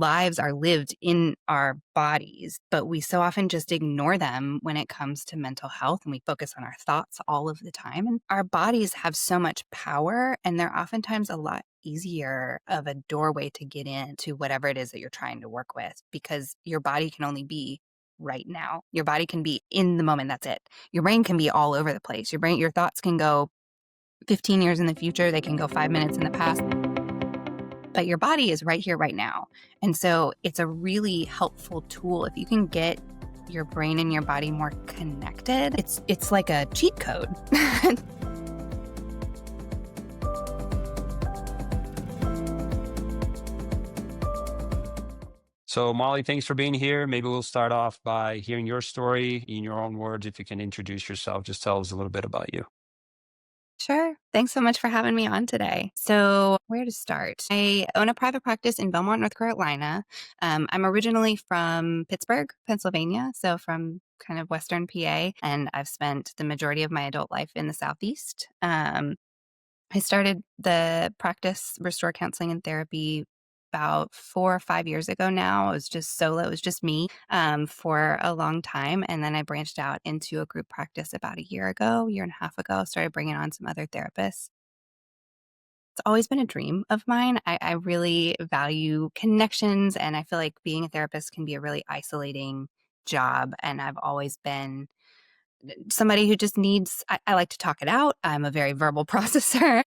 lives are lived in our bodies, but we so often just ignore them when it comes to mental health and we focus on our thoughts all of the time. And our bodies have so much power, and they're oftentimes a lot easier of a doorway to get into whatever it is that you're trying to work with, because your body can only be right now. Your body can be in the moment. That's it. Your brain can be all over the place. Your thoughts can go 15 years in the future. They can go 5 minutes in the past, but your body is right here, right now. And so it's a really helpful tool if you can get your brain and your body more connected. It's like a cheat code. So, Molly, thanks for being here. Maybe we'll start off by hearing your story in your own words. If you can introduce yourself, just tell us a little bit about you. Sure. Thanks so much for having me on today. So, where to start? I own a private practice in Belmont, North Carolina. I'm originally from Pittsburgh, Pennsylvania, so from kind of Western PA, and I've spent the majority of my adult life in the Southeast. I started the practice, Restore Counseling and Therapy, about 4 or 5 years ago now. It was just solo, it was just me for a long time. And then I branched out into a group practice about a year ago, year and a half ago, started bringing on some other therapists. It's always been a dream of mine. I really value connections, and I feel like being a therapist can be a really isolating job. And I've always been somebody who just needs, I like to talk it out. I'm a very verbal processor.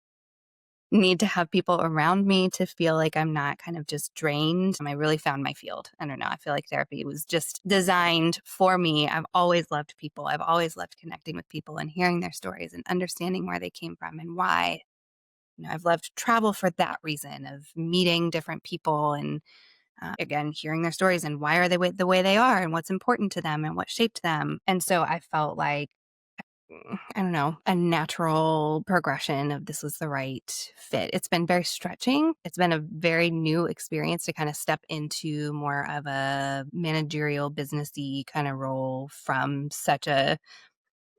Need to have people around me to feel like I'm not kind of just drained. I really found my field. I don't know. I feel like therapy was just designed for me. I've always loved people. I've always loved connecting with people and hearing their stories and understanding where they came from and why. I've loved travel for that reason of meeting different people and again, hearing their stories and why are they the way they are and what's important to them and what shaped them. And so I felt like I don't know, a natural progression of this was the right fit. It's been very stretching. It's been a very new experience to kind of step into more of a managerial, businessy kind of role from such a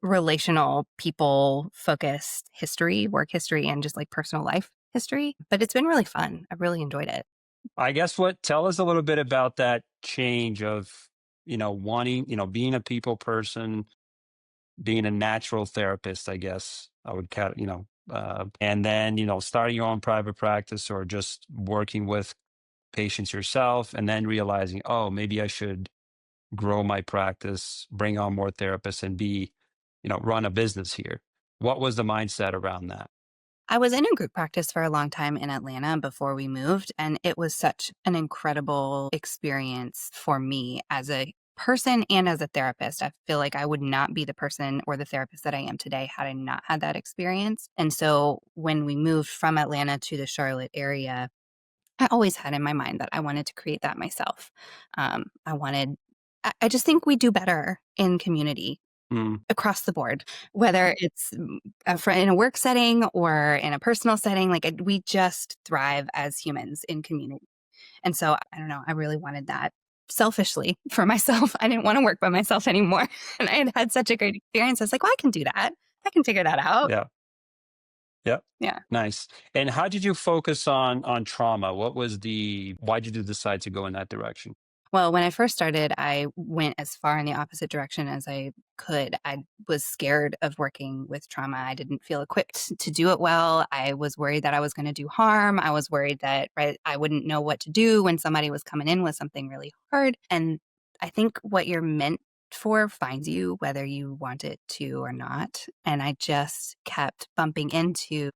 relational, people focused history, work history, and just like personal life history. But it's been really fun. I've really enjoyed it. I guess tell us a little bit about that change of, wanting, being a people person, being a natural therapist, I guess I would and then, starting your own private practice or just working with patients yourself and then realizing, oh, maybe I should grow my practice, bring on more therapists and run a business here. What was the mindset around that? I was in a group practice for a long time in Atlanta before we moved, and it was such an incredible experience for me as a person and as a therapist. I feel like I would not be the person or the therapist that I am today had I not had that experience. And so when we moved from Atlanta to the Charlotte area, I always had in my mind that I wanted to create that myself. I just think we do better in community Mm, across the board, whether it's in a work setting or in a personal setting, like we just thrive as humans in community. And so I don't know, I really wanted that selfishly for myself. I didn't want to work by myself anymore. And I had had such a great experience. I was like, well, I can do that. I can figure that out. yeah. Yeah. Yeah. Nice. And how did you focus on trauma? Why did you decide to go in that direction? Well, when I first started, I went as far in the opposite direction as I could. I was scared of working with trauma. I didn't feel equipped to do it well. I was worried that I was going to do harm. I was worried that I wouldn't know what to do when somebody was coming in with something really hard. And I think what you're meant for finds you, whether you want it to or not. And I just kept bumping into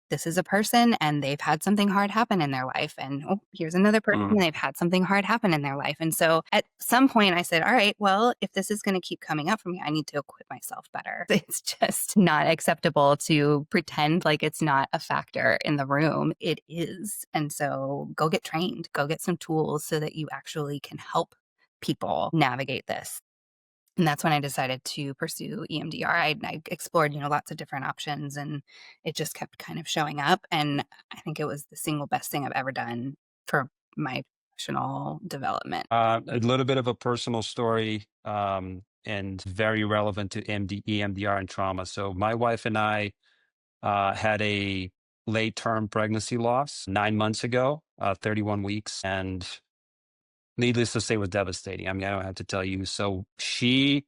this is a person and they've had something hard happen in their life. And oh, here's another person Mm, and they've had something hard happen in their life. And so at some point I said, all right, well, if this is going to keep coming up for me, I need to equip myself better. It's just not acceptable to pretend like it's not a factor in the room. It is. And so go get trained, go get some tools so that you actually can help people navigate this. And that's when I decided to pursue EMDR. I explored, lots of different options and it just kept kind of showing up. And I think it was the single best thing I've ever done for my professional development. a little bit of a personal story, and very relevant to EMDR and trauma. So my wife and I had a late term pregnancy loss 9 months ago, 31 weeks. And needless to say, was devastating. I mean, I don't have to tell you. So she,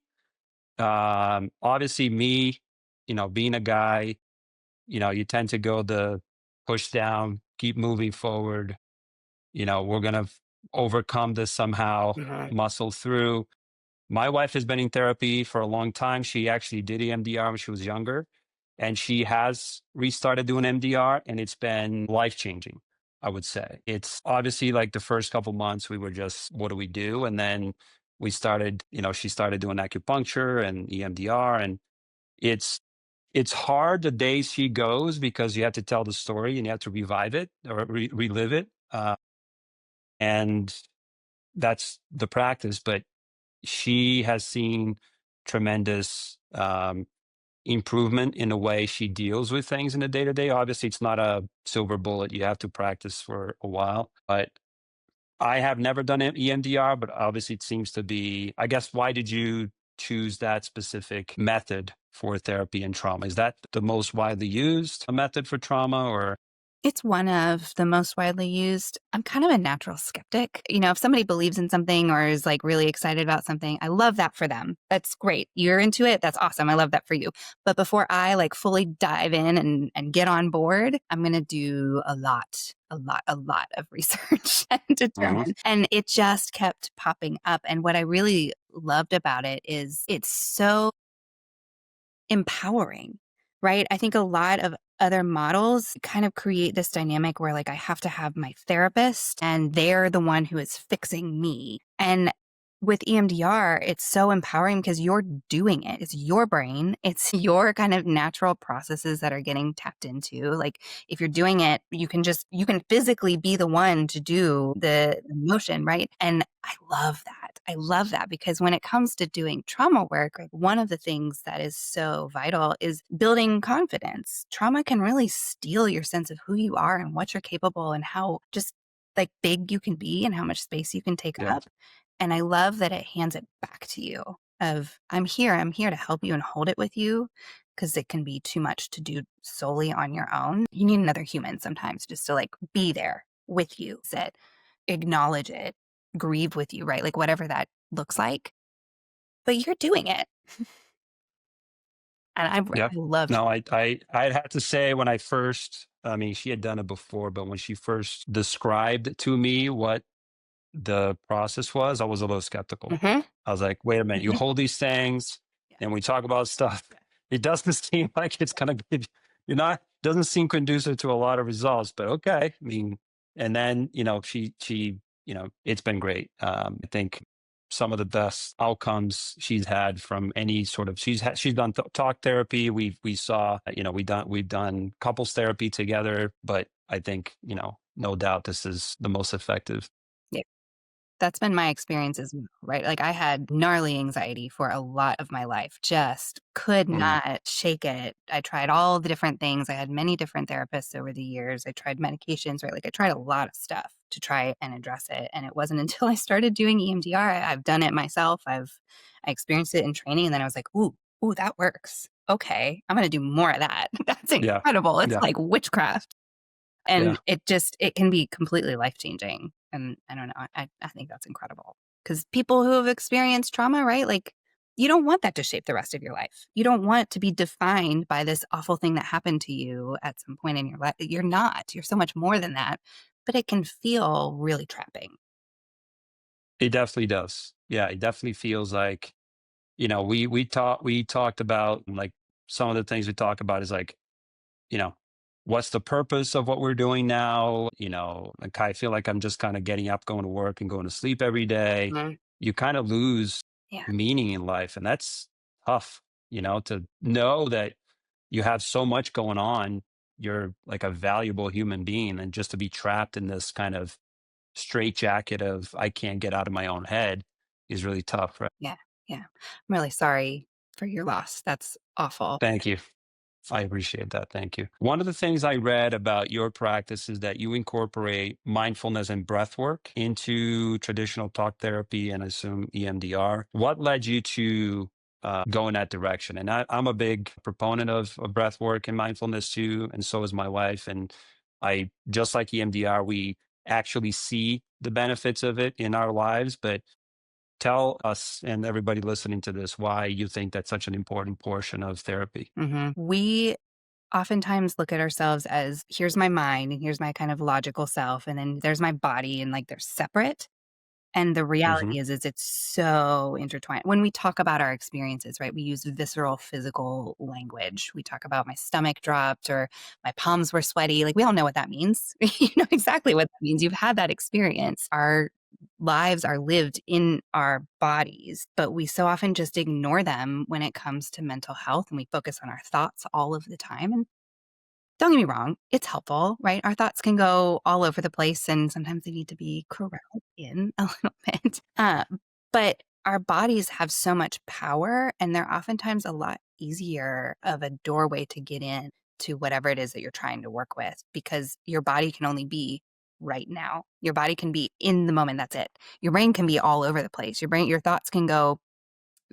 obviously, me, being a guy, you tend to go the push down, keep moving forward. We're gonna overcome this somehow, Mhm. muscle through. My wife has been in therapy for a long time. She actually did EMDR when she was younger, and she has restarted doing MDR, and it's been life changing, I would say. It's obviously like the first couple months, we were just, what do we do? And then we started, she started doing acupuncture and EMDR, and it's, it's hard the days she goes because you have to tell the story and you have to revive it or relive it. And that's the practice. But she has seen tremendous improvement in the way she deals with things in the day to day. Obviously, it's not a silver bullet. You have to practice for a while. But I have never done EMDR, but obviously, it seems to be. I guess, why did you choose that specific method for therapy and trauma? Is that the most widely used method for trauma, or? It's one of the most widely used. I'm kind of a natural skeptic. If somebody believes in something or is like really excited about something, I love that for them. That's great. You're into it. That's awesome. I love that for you. But before I like fully dive in and get on board, I'm going to do a lot of research and Mhm. determine. And it just kept popping up. And what I really loved about it is it's so empowering, right? I think a lot of other models kind of create this dynamic where like I have to have my therapist and they're the one who is fixing me. And with EMDR, it's so empowering because you're doing it. It's your brain. It's your kind of natural processes that are getting tapped into. Like if you're doing it, you can physically be the one to do the motion, right? And I love that. I love that because when it comes to doing trauma work, like one of the things that is so vital is building confidence. Trauma can really steal your sense of who you are and what you're capable and how just like big you can be and how much space you can take Yeah. up. And I love that it hands it back to you of I'm here to help you and hold it with you because it can be too much to do solely on your own. You need another human sometimes just to like be there with you, sit, acknowledge it, grieve with you, right? Like whatever that looks like, but you're doing it. And Yeah. I love No, I'd have to say, when I first, I mean, she had done it before, but when she first described to me what the process was, I was a little skeptical. Mhm, I was like, wait a minute, you mhm. hold these things Yeah, and we talk about stuff. It doesn't seem like it's gonna give you're not doesn't seem conducive to a lot of results, but okay. I mean, and then, she, it's been great. I think some of the best outcomes she's had from any sort of she's done talk therapy. We saw, we've done couples therapy together, but I think, no doubt this is the most effective. yeah. That's been my experience as well, right? Like I had gnarly anxiety for a lot of my life, just could Mhm. not shake it. I tried all the different things. I had many different therapists over the years. I tried medications, right? Like I tried a lot of stuff to try and address it. And it wasn't until I started doing EMDR. Have done it myself. I experienced it in training and then I was like, ooh, that works. Okay. I'm gonna do more of that. That's Yeah. incredible. It's Yeah. like witchcraft. And Yeah. it can be completely life-changing, and I don't know, I think that's incredible because people who have experienced trauma, right, like, you don't want that to shape the rest of your life. You don't want to be defined by this awful thing that happened to you at some point in your life. You're not. You're so much more than that, but it can feel really trapping. It definitely does. Yeah, it definitely feels like, we talked about, like, some of the things we talk about is like, you know, what's the purpose of what we're doing now? Like, I feel like I'm just kind of getting up, going to work and going to sleep every day. Mhm. You kind of lose Yeah, meaning in life, and that's tough, to know that you have so much going on. You're like a valuable human being, and just to be trapped in this kind of straitjacket of I can't get out of my own head is really tough, right? yeah, yeah. I'm really sorry for your loss. That's awful. Thank you. I appreciate that. Thank you. One of the things I read about your practice is that you incorporate mindfulness and breath work into traditional talk therapy and, I assume, EMDR. What led you to go in that direction? And I'm a big proponent of breath work and mindfulness too, and so is my wife. And I, just like EMDR, we actually see the benefits of it in our lives. But tell us and everybody listening to this why you think that's such an important portion of therapy. We oftentimes look at ourselves as here's my mind and here's my kind of logical self, and then there's my body, and like they're separate. And the Hmm. reality is it's so intertwined. When we talk about our experiences, right, we use visceral physical language. We talk about my stomach dropped or my palms were sweaty. Like we all know what that means. You know exactly what that means. You've had that experience. Our lives are lived in our bodies, but we so often just ignore them when it comes to mental health, and we focus on our thoughts all of the time. And don't get me wrong, it's helpful, right? Our thoughts can go all over the place and sometimes they need to be corralled in a little bit. But our bodies have so much power, and they're oftentimes a lot easier of a doorway to get in to whatever it is that you're trying to work with, because your body can only be right now. Your body can be in the moment. That's it. Your brain can be all over the place. Your thoughts can go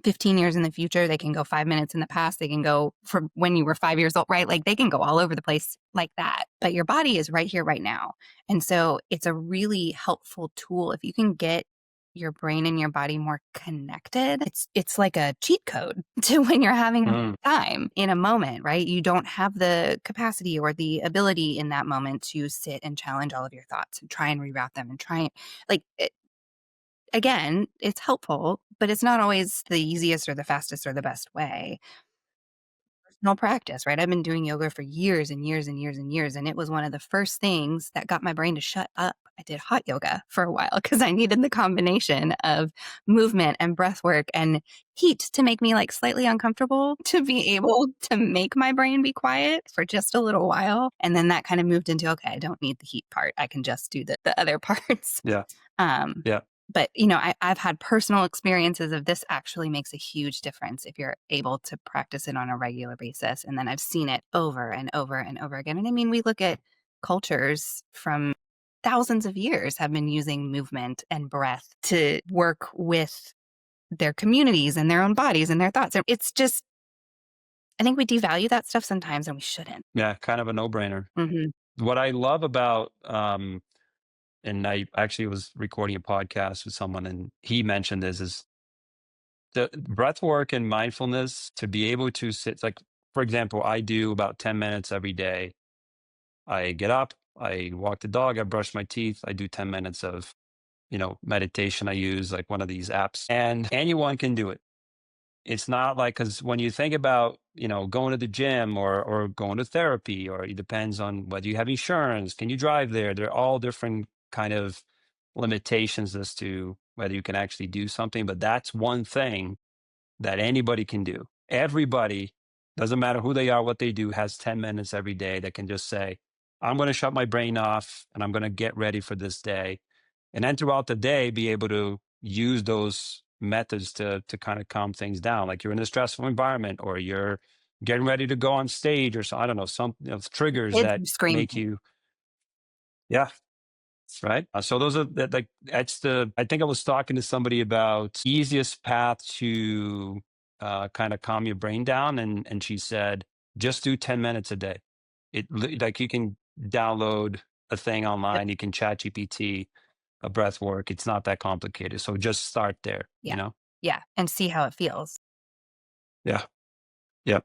15 years in the future, they can go 5 minutes in the past, they can go from when you were 5 years old, right? Like, they can go all over the place like that, but your body is right here, right now, and so it's a really helpful tool if you can get your brain and your body more connected. It's like a cheat code to when you're having a Mm, time in a moment, right? You don't have the capacity or the ability in that moment to sit and challenge all of your thoughts and try and reroute them and try and like, again, it's helpful, but it's not always the easiest or the fastest or the best way. Personal practice, right? I've been doing yoga for years and years and years and years, and it was one of the first things that got my brain to shut up. I did hot yoga for a while because I needed the combination of movement and breath work and heat to make me like slightly uncomfortable to be able to make my brain be quiet for just a little while. And then that kind of moved into, okay, I don't need the heat part. I can just do the other parts. yeah. Um, Yeah. but, you know, I've had personal experiences of this actually makes a huge difference if you're able to practice it on a regular basis. And then I've seen it over and over and over again. And I mean, we look at cultures from thousands of years have been using movement and breath to work with their communities and their own bodies and their thoughts. It's just, I think we devalue that stuff sometimes and we shouldn't. Yeah. Kind of a no brainer. Hmm. What I love about, and I actually was recording a podcast with someone and he mentioned this is the breath work and mindfulness to be able to sit like, for example, I do about 10 minutes every day. I get up, I walk the dog, I brush my teeth, I do 10 minutes of, meditation. I use like one of these apps and anyone can do it. It's not like, because when you think about, going to the gym or going to therapy, or it depends on whether you have insurance, can you drive there? They're all different kind of limitations as to whether you can actually do something. But that's one thing that anybody can do. Everybody, doesn't matter who they are, what they do, has 10 minutes every day that can just say, I'm going to shut my brain off and I'm going to get ready for this day. And then throughout the day, be able to use those methods to kind of calm things down. Like you're in a stressful environment or you're getting ready to go on stage or so, I don't know, some triggers Kids that are screaming. make you, yeah, right. So those are like that's the. I think I was talking to somebody about easiest path to kind of calm your brain down, and she said just do 10 minutes a day. Like you can download a thing online, you can chat GPT a breath work. It's not that complicated. So just start there. Yeah. Yeah. And see how it feels. Yeah. Yeah.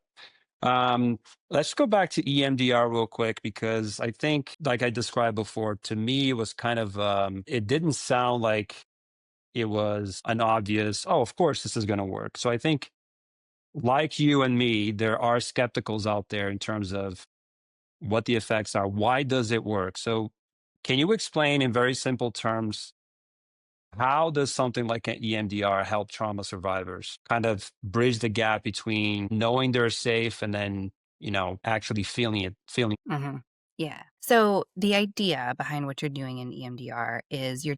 Um, let's go back to EMDR real quick because I think, like I described before, to me it was kind of it didn't sound like it was an obvious, oh, of course this is going to work. So I think, like you and me, there are skepticals out there in terms of what the effects are. Why does it work? So can you explain in very simple terms, how does something like an EMDR help trauma survivors kind of bridge the gap between knowing they're safe and then, actually feeling it, feeling. Hmm. Yeah. So the idea behind what you're doing in EMDR is you're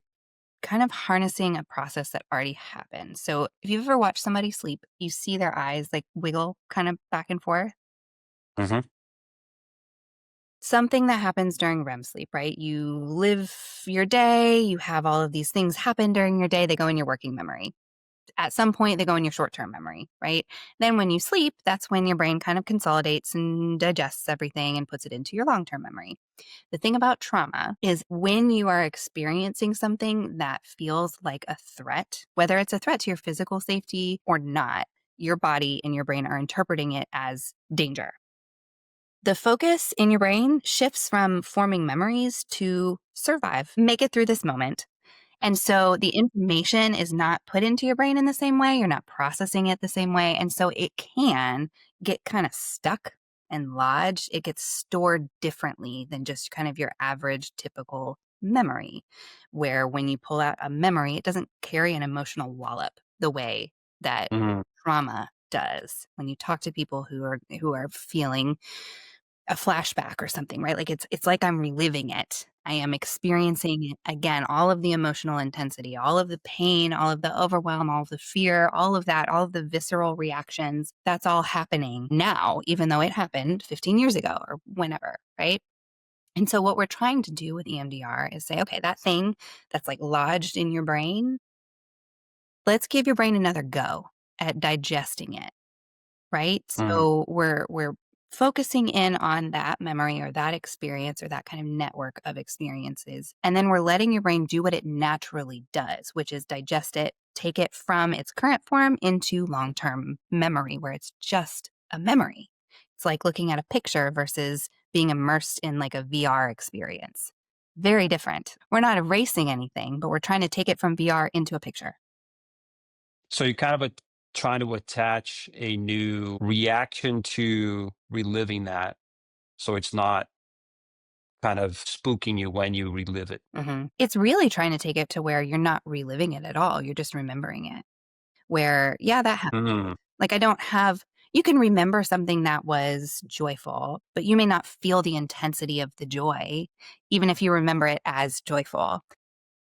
kind of harnessing a process that already happened. So if you've ever watched somebody sleep, you see their eyes like wiggle kind of back and forth. Mhm. Something that happens during REM sleep, right? You live your day, you have all of these things happen during your day, they go in your working memory. At some point, they go in your short term memory, right? Then when you sleep, that's when your brain kind of consolidates and digests everything and puts it into your long term memory. The thing about trauma is when you are experiencing something that feels like a threat, whether it's a threat to your physical safety or not, your body and your brain are interpreting it as danger. The focus in your brain shifts from forming memories to survive, make it through this moment. And so the information is not put into your brain in the same way. You're not processing it the same way. And so it can get kind of stuck and lodged. It gets stored differently than just kind of your average typical memory, where when you pull out a memory, it doesn't carry an emotional wallop the way that Mhm. trauma does. When you talk to people who are feeling a flashback or something, right? Like it's like I'm reliving it. I am experiencing it again, all of the emotional intensity, all of the pain, all of the overwhelm, all of the fear, all of that, all of the visceral reactions. That's all happening now, even though it happened 15 years ago or whenever, right? And so what we're trying to do with EMDR is say, okay, that thing that's like lodged in your brain, let's give your brain another go at digesting it, right? Mm. So we're focusing in on that memory or that experience or that kind of network of experiences. And then we're letting your brain do what it naturally does, which is digest it, take it from its current form into long-term memory where it's just a memory. It's like looking at a picture versus being immersed in like a VR experience. Very different. We're not erasing anything, but we're trying to take it from VR into a picture. So you kind of trying to attach a new reaction to reliving that, so it's not kind of spooking you when you relive it. It's really trying to take it to where you're not reliving it at all, you're just remembering it. Where, yeah, that happened. Mm. Like, I don't have you can remember something that was joyful, but you may not feel the intensity of the joy, even if you remember it as joyful.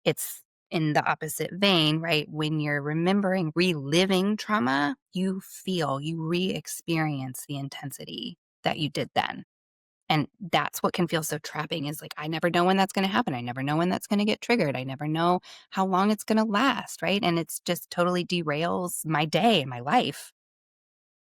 It's in the opposite vein, right? When you're remembering reliving trauma, you re-experience the intensity that you did then. And that's what can feel so trapping is like, I never know when that's gonna happen. I never know when that's gonna get triggered. I never know how long it's gonna last, right? And it's just totally derails my day and my life.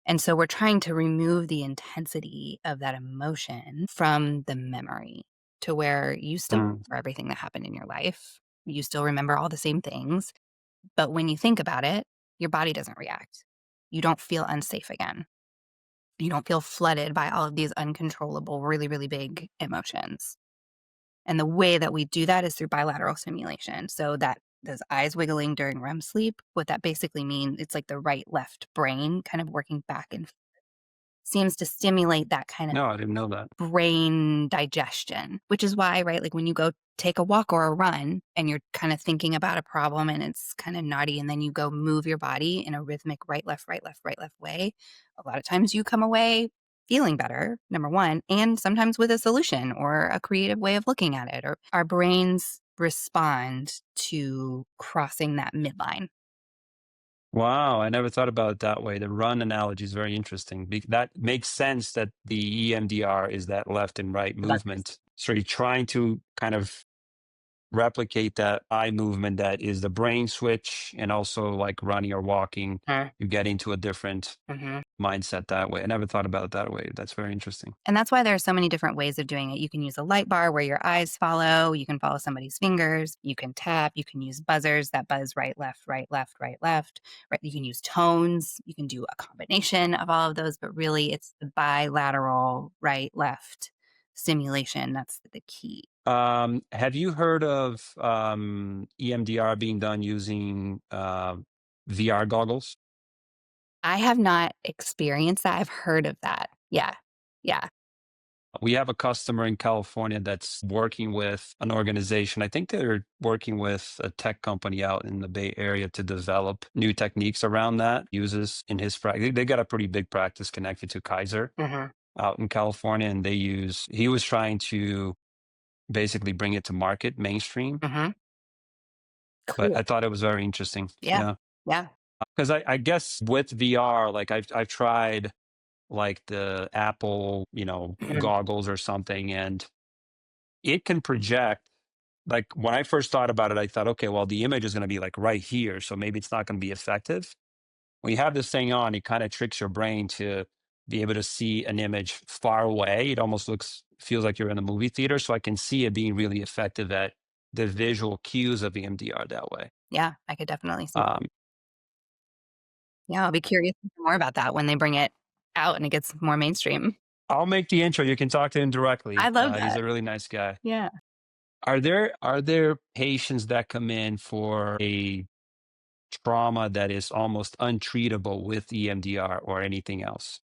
And so we're trying to remove the intensity of that emotion from the memory to where you still Mm. remember everything that happened in your life. You still remember all the same things. But when you think about it, your body doesn't react. You don't feel unsafe again. You don't feel flooded by all of these uncontrollable, really, really big emotions. And the way that we do that is through bilateral stimulation. So that those eyes wiggling during REM sleep, what that basically means, it's like the right left brain kind of working back and seems to stimulate that kind of No, I didn't know that. brain digestion, which is why, right, like when you go take a walk or a run and you're kind of thinking about a problem and it's kind of naughty, and then you go move your body in a rhythmic right, left, right, left, right, left way, a lot of times you come away feeling better, number one, and sometimes with a solution or a creative way of looking at it, or our brains respond to crossing that midline. Wow, I never thought about it that way. The run analogy is very interesting. That makes sense that the EMDR is that left and right That movement. So you're trying to kind of replicate that eye movement that is the brain switch, and also like running or walking, is. you get into a different mindset that way. I never thought about it that way. That's very interesting. And that's why there are so many different ways of doing it. You can use a light bar where your eyes follow, you can follow somebody's fingers, you can tap, you can use buzzers that buzz right, left, right, left, right, left. Right? You can use tones, you can do a combination of all of those, but really it's the bilateral right, left stimulation that's the key. Have you heard of EMDR being done using VR goggles? I have not experienced that. I've heard of that. Yeah. Yeah. We have a customer in California that's working with an organization. I think they're working with a tech company out in the Bay Area to develop new techniques around that. Uses in his practice. They got a pretty big practice connected to Kaiser Hmm. out in California, and he was trying to basically bring it to market mainstream. Hmm. But Cool. I thought it was very interesting. Yeah. Yeah. Yeah. Because I guess with VR, like I've tried like the Apple, Mhm. goggles or something, and it can project like when I first thought about it, I thought, okay, well, the image is going to be like right here, so maybe it's not going to be effective. When you have this thing on, it kind of tricks your brain to be able to see an image far away. It almost feels like you're in a movie theater. So I can see it being really effective at the visual cues of EMDR that way. Yeah, I could definitely see. Um, Yeah, I'll be curious to hear more about that when they bring it out and it gets more mainstream. I'll make the intro. You can talk to him I directly. love He's that. a really nice guy. Yeah. Are there patients that come in for a trauma that is almost untreatable with EMDR or anything else?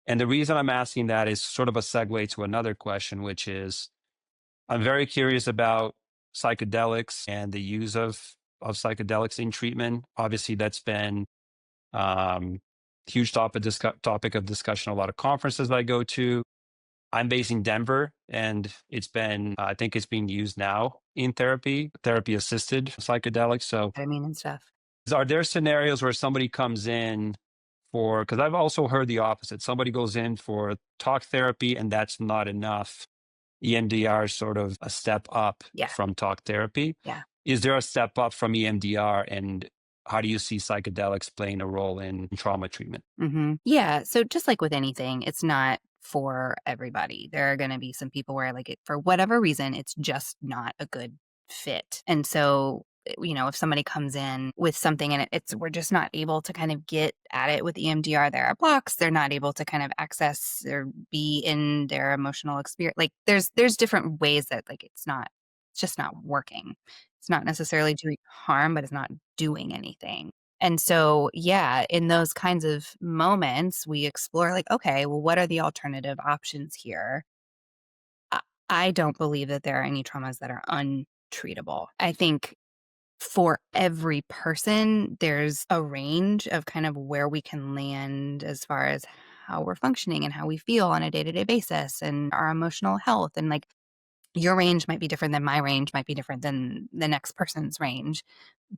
And the reason I'm asking that is sort of a segue to another question, which is I'm very curious about psychedelics and the use of psychedelics in treatment. Obviously, that's been um, huge topic of discussion. A lot of conferences I go to. I'm based in Denver, and I think it's being used now in therapy assisted psychedelics. So, I mean, and stuff. are there scenarios where somebody comes in for? Because I've also heard the opposite. Somebody goes in for talk therapy, and that's not enough. EMDR is sort of a step up Yeah, from talk therapy. yeah. Is there a step up from EMDR, and how do you see psychedelics playing a role in trauma treatment? Yeah, so just like with anything, it's not for everybody. There are gonna be some people where, like, it for whatever reason, it's just not a good fit, and so, if somebody comes in with something and it's we're just not able to kind of get at it with EMDR, there are blocks, they're not able to kind of access or be in their emotional experience. Like, there's different ways that, like, it's just not working. It's not necessarily doing harm, but it's not doing anything. And so, yeah, in those kinds of moments, we explore like, okay, well, what are the alternative options here? I, I don't believe that there are any traumas that are untreatable. I think for every person, there's a range of kind of where we can land as far as how we're functioning and how we feel on a day to day basis and our emotional health. And like your range might be different than my range, might be different than the next person's range.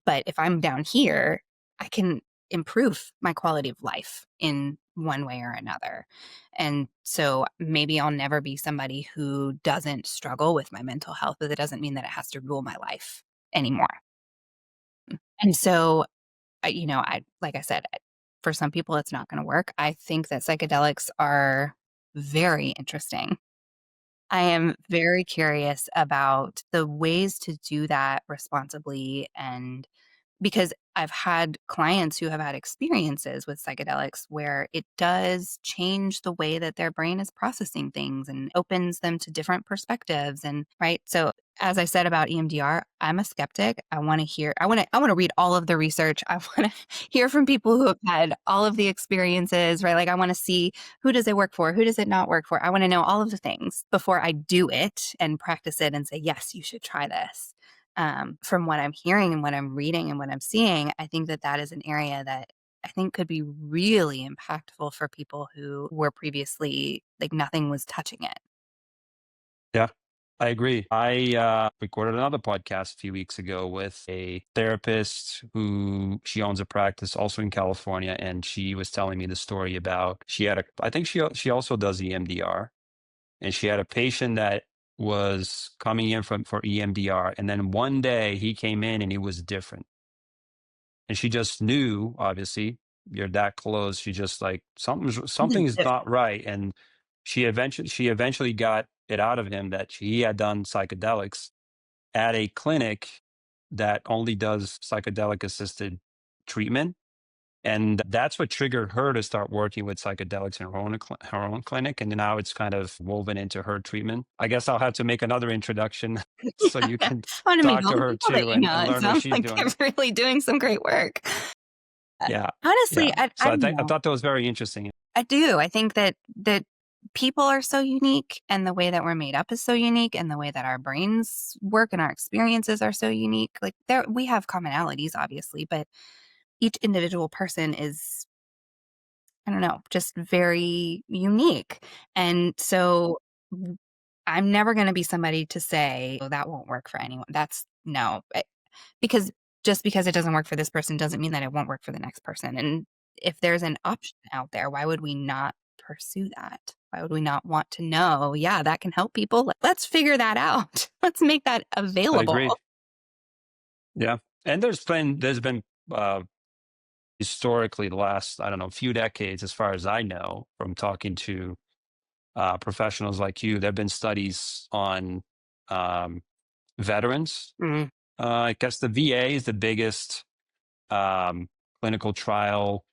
But if I'm down here, I can improve my quality of life in one way or another. And so maybe I'll never be somebody who doesn't struggle with my mental health, but that doesn't mean that it has to rule my life anymore. And so, like I said, for some people, it's not going to work. I think that psychedelics are very interesting. I am very curious about the ways to do that responsibly and because I've had clients who have had experiences with psychedelics where it does change the way that their brain is processing things and opens them to different perspectives and right. So as I said about EMDR, I'm a skeptic. I want to read all of the research. I want to hear from people who have had all of the experiences, right? Like I want to see who does it work for? Who does it not work for? I want to know all of the things before I do it and practice it and say, yes, you should try this. From what I'm hearing and what I'm reading and what I'm seeing, I think that that is an area that I think could be really impactful for people who were previously like nothing was touching it. Yeah, I agree. I recorded another podcast a few weeks ago with a therapist who she owns a practice also in California, and she was telling me the story about I think she also does EMDR, and she had a patient that was coming in for EMDR, and then one day he came in and he was different, and she just knew, obviously, you're that close. She just like Something's something's different. not right, and she eventually got it out of him that he had done psychedelics at a clinic that only does psychedelic assisted treatment. And that's what triggered her to start working with psychedelics in her own clinic. And now it's kind of woven into her treatment. I guess I'll have to make another introduction so you Yeah. can I want to meet talk all to the her people that too you know. and It learn what sounds she's like doing. they're really doing some great work. Yeah. Honestly, Yeah. I So don't I know. thought that was very interesting. I do. I think that people are so unique and the way that we're made up is so unique and the way that our brains work and our experiences are so unique. Like there we have commonalities obviously, but each individual person is I don't know, just very unique. And so w- I'm never going to be somebody to say, oh, that won't work for anyone. That's no, because just because it doesn't work for this person doesn't mean that it won't work for the next person. And if there's an option out there, why would we not pursue that? Why would we not want to know? Yeah, that can help people. Let's figure that out. Let's make that I agree. available. Yeah. And there's been uh, historically the last, I don't know, few decades, as far as I know, from talking to professionals like you, there have been studies on um, veterans. Mm, I guess the VA is the biggest um, clinical trial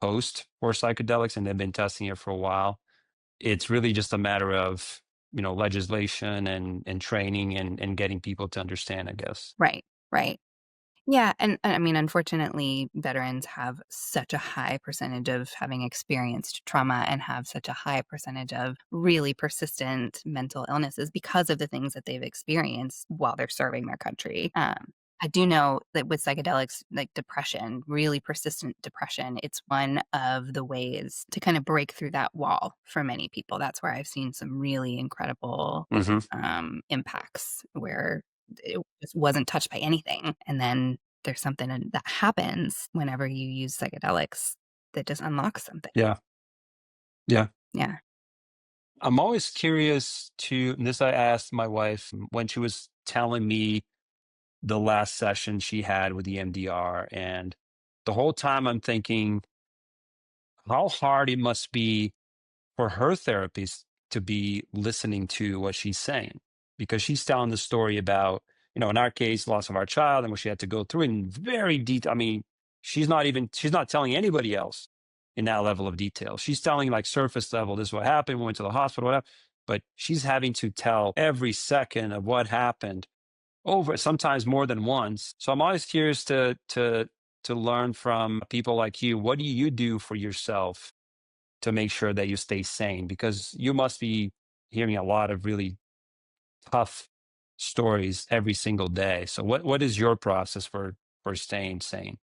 host for psychedelics, and they've been testing it for a while. It's really just a matter of legislation and training and getting people to understand, I guess. right, right. Yeah, and I mean, unfortunately, veterans have such a high percentage of having experienced trauma and have such a high percentage of really persistent mental illnesses because of the things that they've experienced while they're serving their country. I do know that with psychedelics, like depression, really persistent depression, it's one of the ways to kind of break through that wall for many people. That's where I've seen some really incredible Hmm. impacts where it just wasn't touched by anything. And then there's something that happens whenever you use psychedelics that just unlocks something. Yeah. Yeah. Yeah. I'm always curious to, and this I asked my wife when she was telling me the last session she had with EMDR. And the whole time I'm thinking how hard it must be for her therapist to be listening to what she's saying, because she's telling the story about, in our case, loss of our child and what she had to go through in very detail. I mean, she's not telling anybody else in that level of detail. She's telling like surface level, this is what happened, we went to the hospital, whatever. But she's having to tell every second of what happened over, sometimes more than once. So I'm always curious to learn from people like you. What do you do for yourself to make sure that you stay sane? Because you must be hearing a lot of really tough stories every single day. So what is your process for staying sane?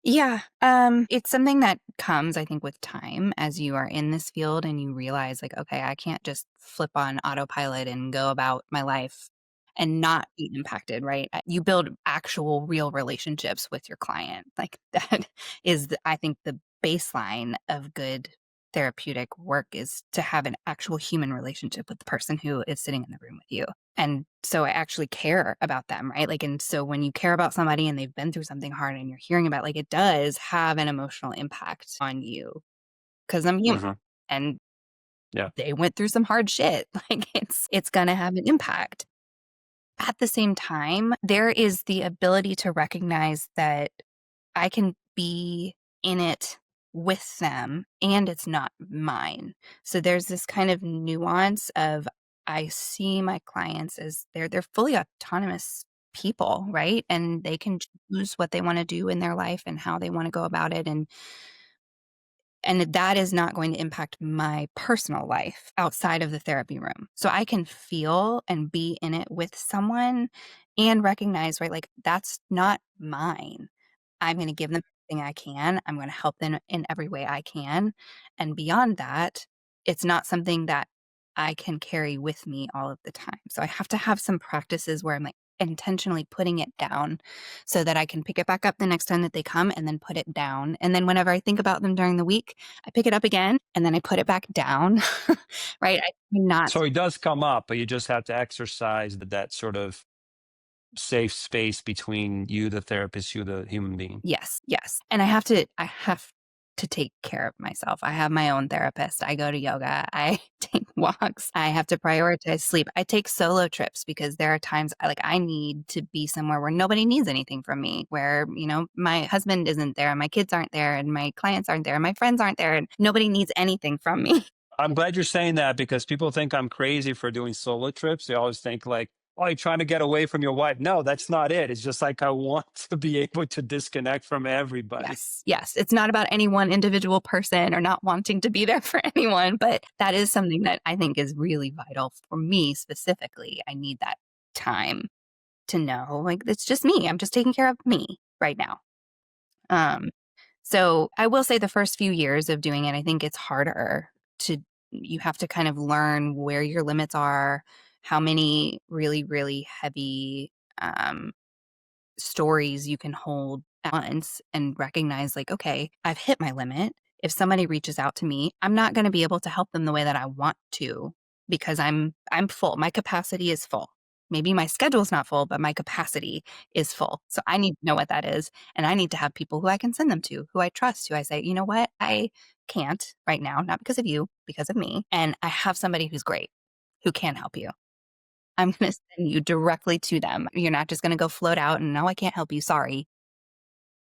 Yeah, it's something that comes, I think, with time as you are in this field and you realize, like, okay, I can't just flip on autopilot and go about my life and not be impacted, right? You build actual, real relationships with your client. Like that is, I think, the baseline of good therapeutic work is to have an actual human relationship with the person who is sitting in the room with you. And so I actually care about them, right? Like, and so when you care about somebody and they've been through something hard and you're hearing about, like, it does have an emotional impact on you because I'm human Hmm. and Yeah. they went through some hard shit. Like, it's going to have an impact. At the same time, there is the ability to recognize that I can be in it with them and it's not mine. So there's this kind of nuance of I see my clients as they're fully autonomous people, right? And they can choose what they want to do in their life and how they want to go about it and that is not going to impact my personal life outside of the therapy room. So I can feel and be in it with someone and recognize, right, like that's not mine. I'm going to give them everything I can. I'm going to help them in every way I can. And beyond that, it's not something that I can carry with me all of the time. So I have to have some practices where I'm like intentionally putting it down so that I can pick it back up the next time that they come and then put it down. And then whenever I think about them during the week, I pick it up again and then I put it back down. Right? I not So it does come up, but you just have to exercise that sort of safe space between you, the therapist, you, the human being. Yes, yes. And I have to take care of myself. I have my own therapist. I go to yoga. I take walks. I have to prioritize sleep. I take solo trips because there are times I need to be somewhere where nobody needs anything from me, where, my husband isn't there, my kids aren't there, and my clients aren't there, and my friends aren't there, and nobody needs anything from me. I'm glad you're saying that because people think I'm crazy for doing solo trips. They always think like, "Oh, you're trying to get away from your wife." No, that's not it. It's just like I want to be able to disconnect from everybody. Yes, yes. It's not about any one individual person or not wanting to be there for anyone, but that is something that I think is really vital for me specifically. I need that time to know, like, it's just me. I'm just taking care of me right now. Um, so I will say the first few years of doing it, I think it's harder to, you have to kind of learn where your limits are, how many really, really heavy, stories you can hold at once and recognize like, okay, I've hit my limit. if somebody reaches out to me, I'm not going to be able to help them the way that I want to because I'm full. My capacity is full. Maybe my schedule's not full, but my capacity is full. So I need to know what that is. And I need to have people who I can send them to, who I trust, who I say, you know what? I can't right now, not because of you, because of me. And I have somebody who's great, who can help you. I'm going to send you directly to them. You're not just going to go float out and no, I can't help you. Sorry.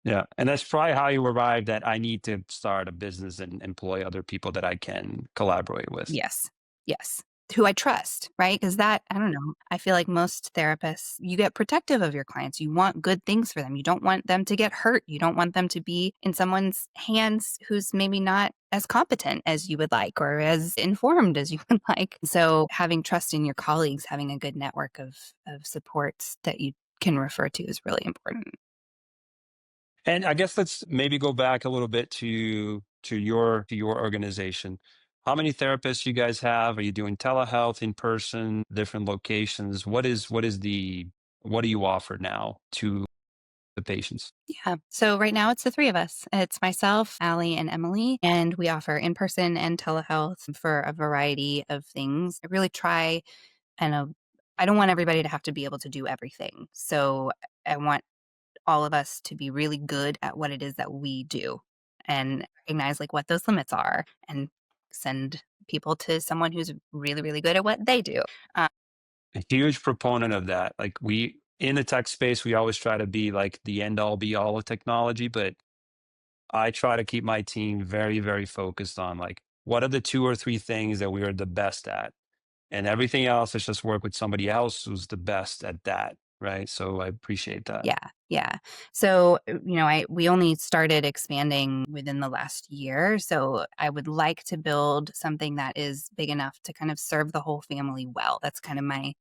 Yeah. And that's probably how you arrived at I need to start a business and employ other people that I can collaborate with. Yes. Yes. Who I trust, right? Because that, I don't know, I feel like most therapists, you get protective of your clients. You want good things for them. You don't want them to get hurt. You don't want them to be in someone's hands who's maybe not as competent as you would like or as informed as you would like. So having trust in your colleagues, having a good network of supports that you can refer to is really important. And I guess let's maybe go back a little bit to your organization. How many therapists you guys have? Are you doing telehealth in person, different locations? What do you offer now to the patients? Yeah. So right now it's the three of us. It's myself, Allie, and Emily, and we offer in person and telehealth for a variety of things. I really try and I don't want everybody to have to be able to do everything. So I want all of us to be really good at what it is that we do and recognize like what those limits are and send people to someone who's really, really good at what they do. Uh, A huge proponent of that. Like we in the tech space, we always try to be like the end all be all of technology, but I try to keep my team very, very focused on like what are the two or three things that we are the best at, and everything else is just work with somebody else who's the best at that, right? So I appreciate that. Yeah, yeah. So, I we only started expanding within the last year, so I would like to build something that is big enough to kind of serve the whole family well. That's kind of my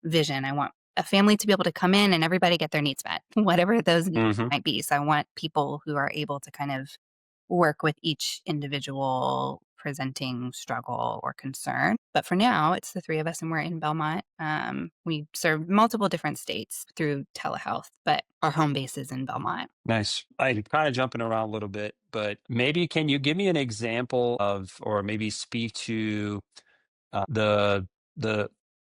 vision. I want a family to be able to come in and everybody get their needs met, whatever those needs Hmm. might be. So I want people who are able to kind of work with each individual presenting struggle or concern. But for now, it's the three of us and we're in Belmont. We serve multiple different states through telehealth, but our home base is in Belmont. Nice. I'm kind of jumping around a little bit, but maybe can you give me an example of, or maybe speak to the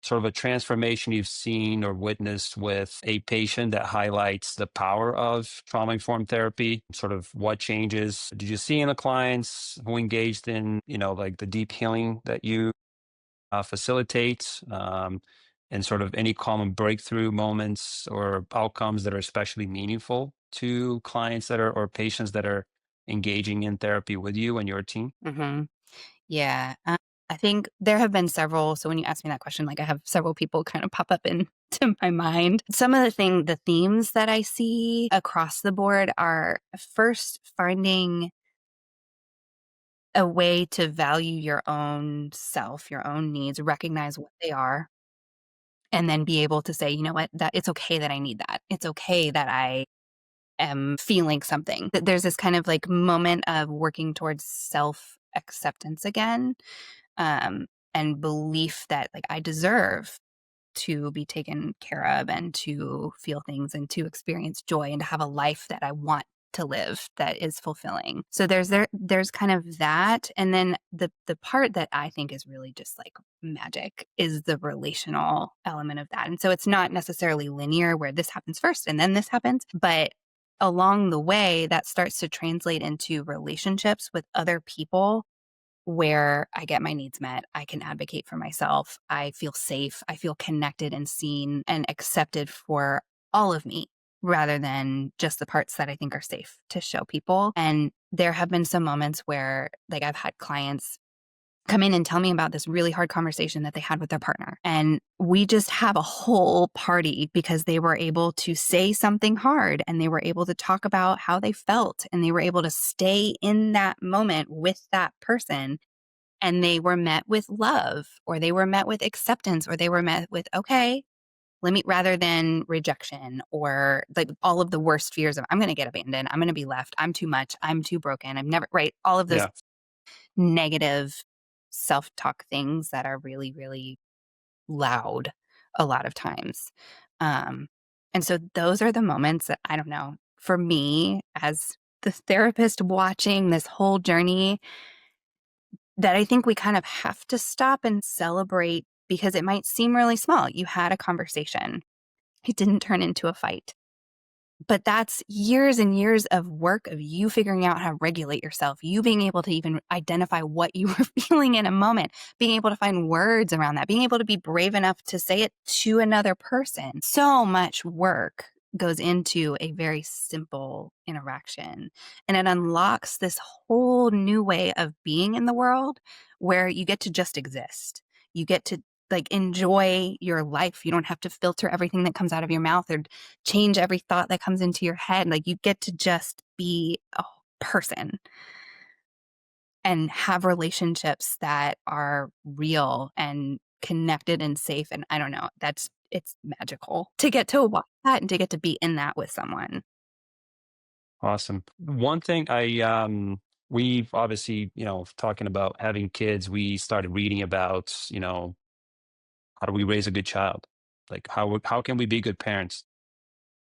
sort of a transformation you've seen or witnessed with a patient that highlights the power of trauma informed therapy? Sort of what changes did you see in the clients who engaged in, like the deep healing that you facilitate, and sort of any common breakthrough moments or outcomes that are especially meaningful to clients that are or patients that are engaging in therapy with you and your team? Hmm. Yeah. I think there have been several. So when you ask me that question, like I have several people kind of pop up into my mind. Some of the themes that I see across the board are first finding a way to value your own self, your own needs, recognize what they are, and then be able to say, you know what, that it's okay that I need that. It's okay that I am feeling something. That there's this kind of like moment of working towards self acceptance again, um, and belief that like I deserve to be taken care of and to feel things and to experience joy and to have a life that I want to live that is fulfilling. So there's kind of that, and then the part that I think is really just like magic is the relational element of that. And so it's not necessarily linear where this happens first and then this happens, but along the way that starts to translate into relationships with other people where I get my needs met. I can advocate for myself. I feel safe. I feel connected and seen and accepted for all of me rather than just the parts that I think are safe to show people. And there have been some moments where, like, I've had clients come in and tell me about this really hard conversation that they had with their partner. And we just have a whole party because they were able to say something hard and they were able to talk about how they felt and they were able to stay in that moment with that person and they were met with love or they were met with acceptance or they were met with, okay, let me, rather than rejection or like all of the worst fears of, I'm going to get abandoned. I'm going to be left. I'm too much. I'm too broken. I'm never right. All of those Yeah. negative self talk things that are really, really loud a lot of times. Um, and so those are the moments that I don't know, for me as the therapist watching this whole journey that I think we kind of have to stop and celebrate because it might seem really small. You had a conversation. It didn't turn into a fight. But that's years and years of work of you figuring out how to regulate yourself, you being able to even identify what you were feeling in a moment, being able to find words around that, being able to be brave enough to say it to another person. So much work goes into a very simple interaction, and it unlocks this whole new way of being in the world where you get to just exist. You get to like enjoy your life. You don't have to filter everything that comes out of your mouth or change every thought that comes into your head. Like, you get to just be a person and have relationships that are real and connected and safe. And I don't know, it's magical to get to watch that and to get to be in that with someone. Awesome. One thing we've obviously, talking about having kids, we started reading about, how do we raise a good child? Like how can we be good parents?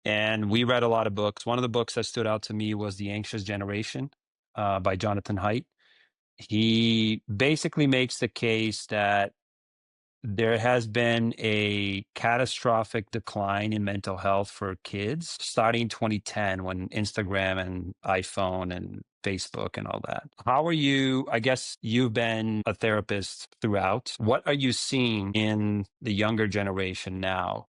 And we read a lot of books. One of the books that stood out to me was The Anxious Generation by Jonathan Haidt. He basically makes the case that there has been a catastrophic decline in mental health for kids starting 2010 when Instagram and iPhone and Facebook and all that. How are you? I guess you've been a therapist throughout. What are you seeing in the younger generation now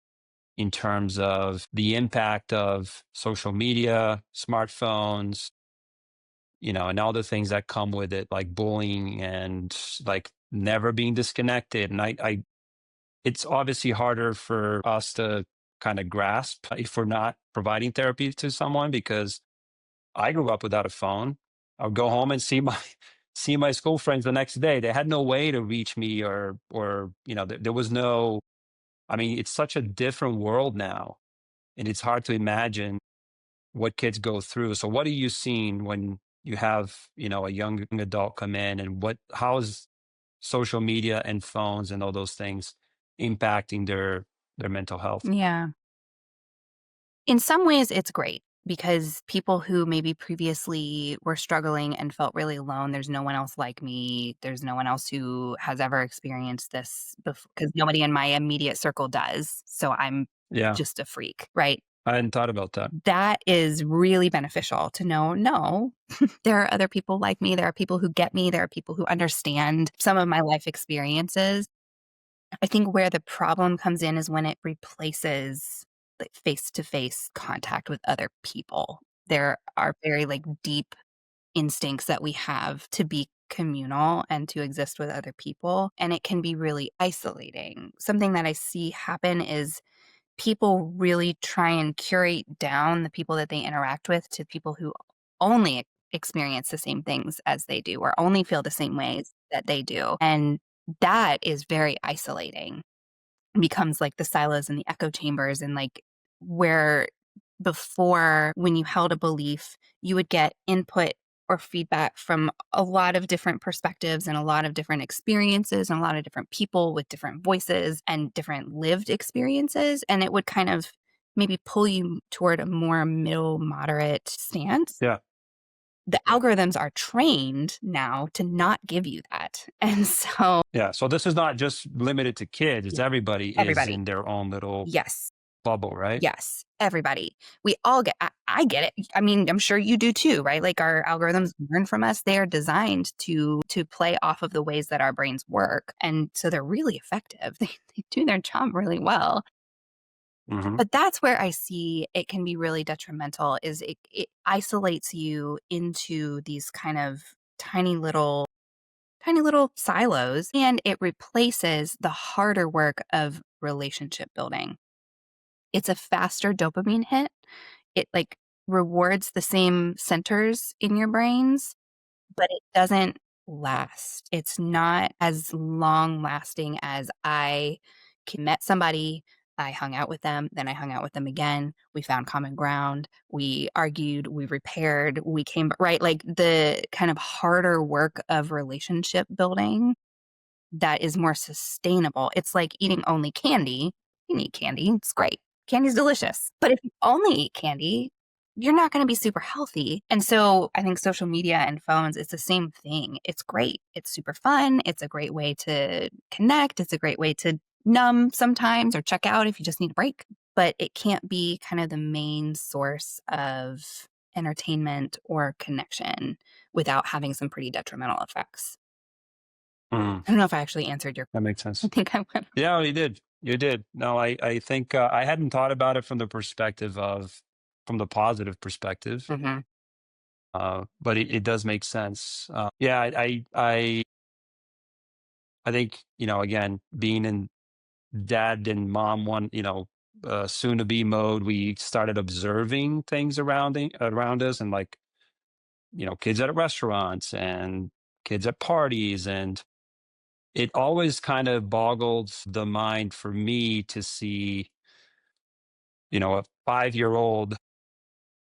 in terms of the impact of social media, smartphones, and all the things that come with it, like bullying and like never being disconnected? And it's obviously harder for us to kind of grasp if we're not providing therapy to someone because I grew up without a phone. I would go home and see my see my school friends the next day. They had no way to reach me or there was no. I mean, it's such a different world now, and it's hard to imagine what kids go through. So what are you seeing when you have, a young adult come in, and how is social media and phones and all those things impacting their mental health? Yeah. In some ways, it's great because people who maybe previously were struggling and felt really alone, there's no one else like me. There's no one else who has ever experienced this because nobody in my immediate circle does. So I'm Yeah, just a freak, right? I hadn't thought about that. That is really beneficial to know, no, there are other people like me. There are people who get me. There are people who understand some of my life experiences. I think where the problem comes in is when it replaces like face to face contact with other people. There are very like deep instincts that we have to be communal and to exist with other people. And it can be really isolating. Something that I see happen is people really try and curate down the people that they interact with to people who only experience the same things as they do or only feel the same ways that they do. And that is very isolating. Becomes like the silos and the echo chambers and like where before when you held a belief, you would get input or feedback from a lot of different perspectives and a lot of different experiences and a lot of different people with different voices and different lived experiences. And it would kind of maybe pull you toward a more middle moderate stance. Yeah, The algorithms are trained now to not give you that. And so yeah. So this is not just limited to kids. It's yeah, everybody is everybody. in their own little Yes. bubble, right? Yes, everybody. We all get I get it. I mean, I'm sure you do too, right? Like our algorithms learn from us. They are designed to play off of the ways that our brains work. And so they're really effective. They do their job really well. Hmm. But that's where I see it can be really detrimental is it isolates you into these kind of tiny little silos and it replaces the harder work of relationship building. It's a faster dopamine hit. It, like, rewards the same centers in your brains, but it doesn't last. It's not as long lasting as met somebody, I hung out with them, then I hung out with them again, we found common ground, we argued, we repaired, we came right? Like, the kind of harder work of relationship building that is more sustainable. It's like eating only candy. You can eat candy, it's great. Candy's delicious. But if you only eat candy, you're not going to be super healthy. And so I think social media and phones, it's the same thing. It's great. It's super fun. It's a great way to connect. It's a great way to numb sometimes or check out if you just need a break. But it can't be kind of the main source of entertainment or connection without having some pretty detrimental effects. Mm, I don't know if I actually answered your that makes I sense. think I went. Yeah, you did. You did. No, I think I hadn't thought about it from the positive perspective, Mhm. but it does make sense. Yeah, I think again, being in dad and mom one, soon to be mode, we started observing things around us, and like kids at restaurants and kids at parties, and it always kind of boggles the mind for me to see a 5-year old.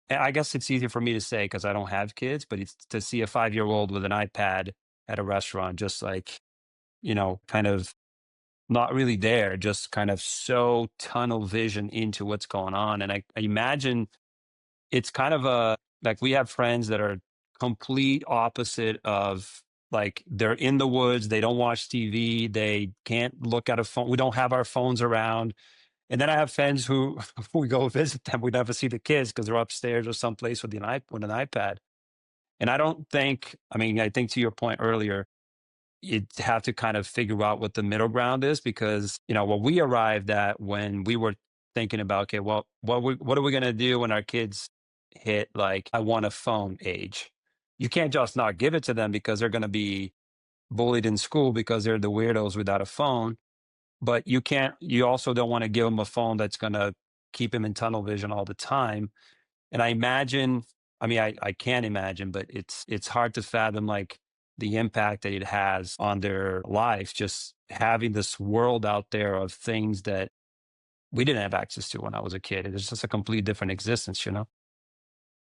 And I guess it's easier for me to say because I don't have kids, but it's to see a 5-year old with an iPad at a restaurant, just like, kind of not really there, just kind of so tunnel vision into what's going on. And I imagine it's kind of like we have friends that are complete opposite of, like, they're in the woods, they don't watch TV, they can't look at a phone. We don't have our phones around. And then I have friends who we go visit them, we never see the kids because they're upstairs or someplace with with an iPad. And I don't think, I mean, I think to your point earlier, you'd have to kind of figure out what the middle ground is, because what we arrived at when we were thinking about, okay, well, what are we going to do when our kids hit, like, I want a phone age? You can't just not give it to them because they're going to be bullied in school because they're the weirdos without a phone. But you also don't want to give them a phone that's going to keep them in tunnel vision all the time. And I imagine, I mean, I can't imagine, but it's hard to fathom, like, the impact that it has on their life, just having this world out there of things that we didn't have access to when I was a kid. It's just a complete different existence, you know?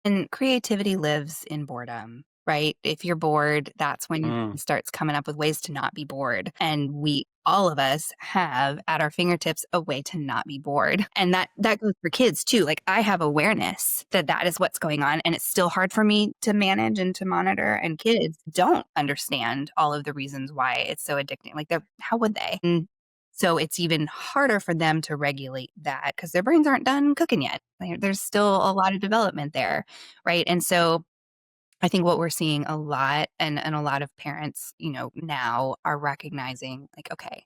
And creativity lives in boredom, right? If you're bored, that's when your Mm, brain starts coming up with ways to not be bored. And we all of us have at our fingertips a way to not be bored. And that goes for kids too. Like I have awareness that that is what's going on and it's still hard for me to manage and to monitor and kids don't understand all of the reasons why it's so addicting. Like they're how would they? And so it's even harder for them to regulate that because their brains aren't done cooking yet. There's still a lot of development there. Right. And so I think what we're seeing a lot and a lot of parents, now are recognizing like, okay,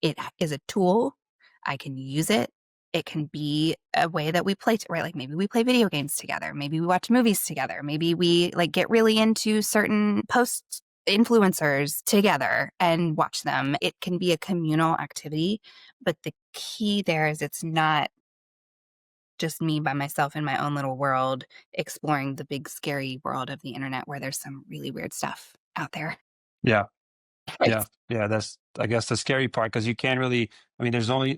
it is a tool. I can use it. It can be a way that we play, right? Like maybe we play video games together. Maybe we watch movies together. Maybe we like get really into certain post influencers together and watch them. It can be a communal activity, but the key there is it's not just me by myself in my own little world exploring the big scary world of the internet where there's some really weird stuff out there. yeah, Right. yeah, yeah. That's, I guess, the scary part, because you can't really. I mean, there's only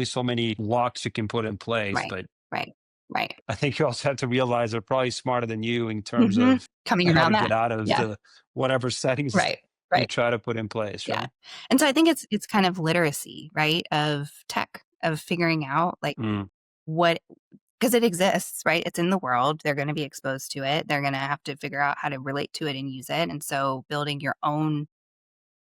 so many locks you can put in place, Right. but Right. Right. I think you also have to realize they're probably smarter than you in terms Mhm. of Coming how to around get that. out of Yeah. the whatever settings Right. you Right. try to put in place, Yeah. right? And so I think it's kind of literacy, right, of tech, of figuring out, like, Mm, what because it exists, right? It's in the world. They're gonna be exposed to it. They're gonna have to figure out how to relate to it and use it, and so building your own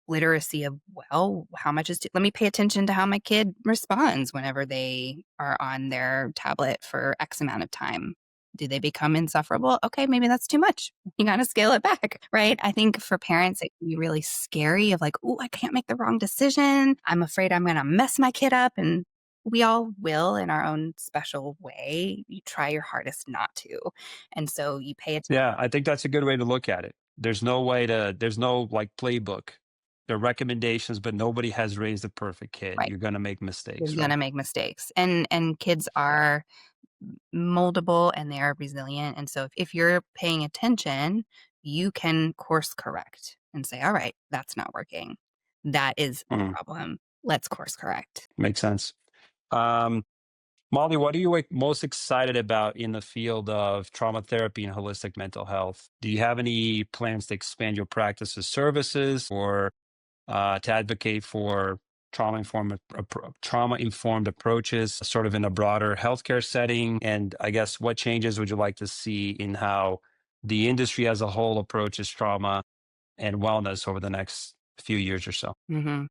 literacy of, well, how much is let me pay attention to how my kid responds whenever they are on their tablet for X amount of time. Do they become insufferable? Okay, maybe that's too much. You gotta scale it back, right? I think for parents, it can be really scary of like, oh, I can't make the wrong decision. I'm afraid I'm gonna mess my kid up. And we all will in our own special way. You try your hardest not to. And so you pay attention, yeah, I think that's a good way to look at it. There's no, like, playbook. There are recommendations, but nobody has raised a perfect kid. right? You're going to make You're mistakes, right? gonna make mistakes. And kids Yeah. are moldable and they are resilient. And so if you're paying attention, you can course correct and say, all right, that's not working. That is a Mm, problem. Let's course correct. makes sense. Um, Molly, what are you, like, most excited about in the field of trauma therapy and holistic mental health? Do you have any plans to expand your practice's services, or to advocate for? trauma informed approaches, sort of in a broader healthcare setting? And I guess what changes would you like to see in how the industry as a whole approaches trauma and wellness over the next few years or so? Mhm.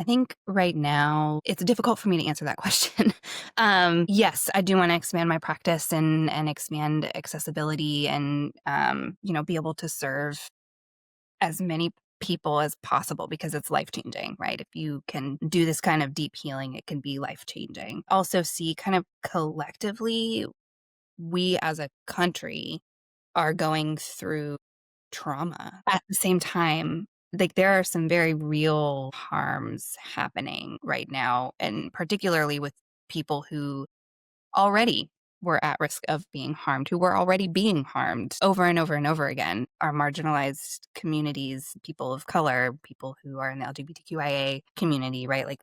I think right now it's difficult for me to answer that question. Yes, I do wanna expand my practice and expand accessibility and, be able to serve as many people as possible because it's life-changing, right? If you can do this kind of deep healing, it can be life-changing. Also see kind of collectively, we as a country are going through trauma. At the same time, like, there are some very real harms happening right now, and particularly with people who already were at risk of being harmed, who were already being harmed over and over and over again. Our marginalized communities, people of color, people who are in the LGBTQIA community, right? Like